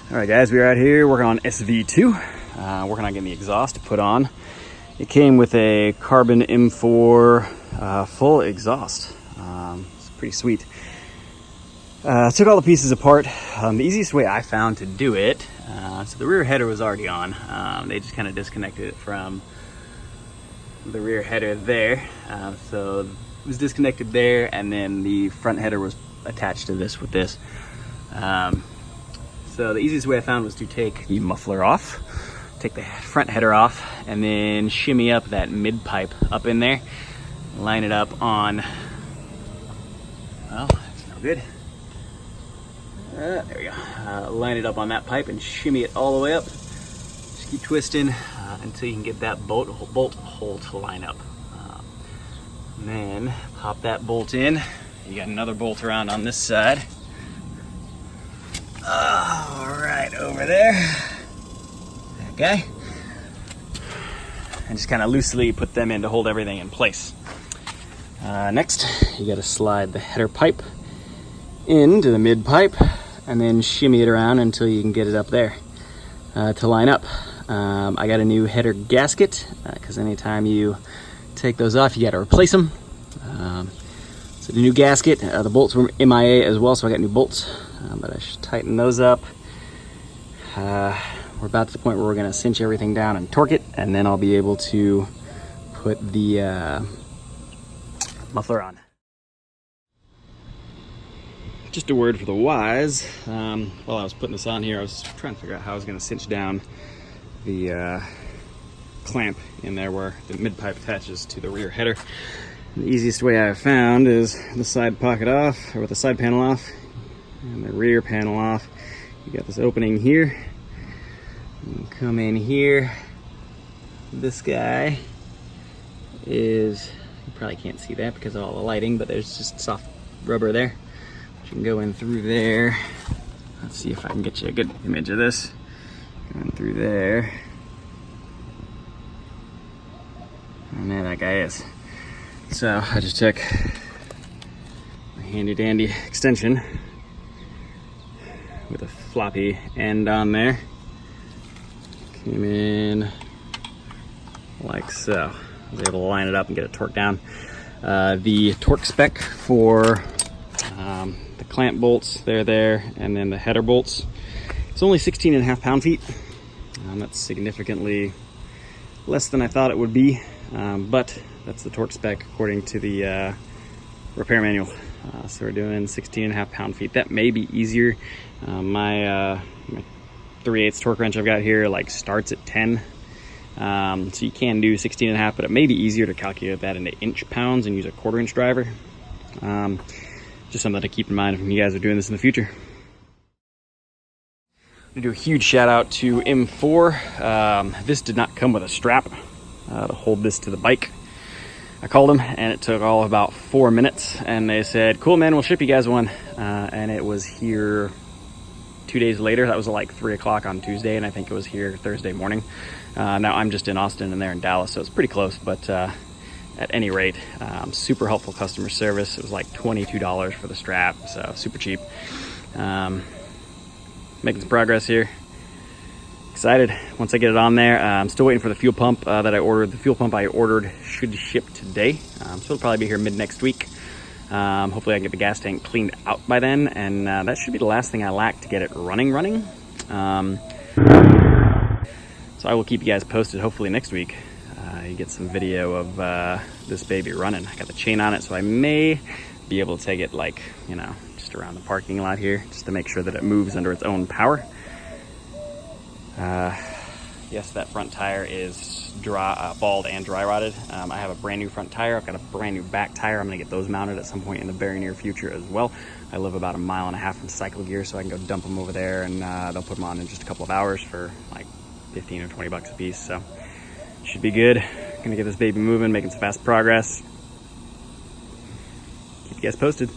All right, guys, we're out here working on SV2, working on getting the exhaust put on. It came with a carbon M4 full exhaust. It's pretty sweet. Took all the pieces apart. The easiest way I found to do it, so the rear header was already on. They just kind of disconnected it from the rear header there. So it was disconnected there, and then the front header was attached to this with this. So the easiest way I found was to take the muffler off, take the front header off, and then shimmy up that mid pipe up in there, line it up on, well, that's no good. There we go. Line it up on that pipe and shimmy it all the way up. Just keep twisting until you can get that bolt hole to line up. And then pop that bolt in. You got another bolt around on this side. All right, over there. Okay. And just kind of loosely put them in to hold everything in place. Next, you got to slide the header pipe into the mid pipe and then shimmy it around until you can get it up there to line up. I got a new header gasket because anytime you take those off, you got to replace them. So the new gasket, the bolts were MIA as well, so I got new bolts, but I should tighten those up. We're about to the point where we're going to cinch everything down and torque it, and then I'll be able to put the muffler on. Just a word for the wise. While I was putting this on here, I was trying to figure out how I was going to cinch down the clamp in there where the mid pipe attaches to the rear header. The easiest way I've found is the side pocket off, or with the side panel off, and the rear panel off. You got this opening here. You come in here. This guy is, you probably can't see that because of all the lighting, but there's just soft rubber there. You can go in through there. Let's see if I can get you a good image of this. Going through there. And there that guy is. So I just took a handy dandy extension with a floppy end on there. Came in like so. I was able to line it up and get it torqued down. The torque spec for the clamp bolts, they're there, and then the header bolts, it's only 16.5 pound-feet. That's significantly less than I thought it would be, but that's the torque spec according to the repair manual. So we're doing 16.5 pound-feet. That may be easier. My 3/8 torque wrench I've got here like starts at 10. So you can do 16.5, but it may be easier to calculate that into inch pounds and use a 1/4 inch driver. Just something to keep in mind if you guys are doing this in the future. I'm gonna do a huge shout out to M4. This did not come with a strap to hold this to the bike. I called them and it took all of about 4 minutes, and they said, cool man, we'll ship you guys one. And it was here 2 days later. That was like 3 o'clock on Tuesday, and I think it was here Thursday morning. Now I'm just in Austin and they're in Dallas, so it's pretty close, but at any rate, super helpful customer service. It was like $22 for the strap, so super cheap. Making some progress here. Excited once I get it on there. I'm still waiting for the fuel pump that I ordered. The fuel pump I ordered should ship today, so it'll probably be here mid next week. Hopefully I can get the gas tank cleaned out by then, and that should be the last thing I lack to get it running. So I will keep you guys posted. Hopefully next week you get some video of this baby running. I got the chain on it, so I may be able to take it like, just around the parking lot here, just to make sure that it moves under its own power. Yes, that front tire is bald and dry rotted. I have a brand new front tire. I've got a brand new back tire. I'm gonna get those mounted at some point in the very near future as well. I live about 1.5 miles from Cycle Gear, so I can go dump them over there, and they'll put them on in just a couple of hours for like 15 or 20 bucks a piece. So should be good. Gonna get this baby moving, making some fast progress. Keep you guys posted.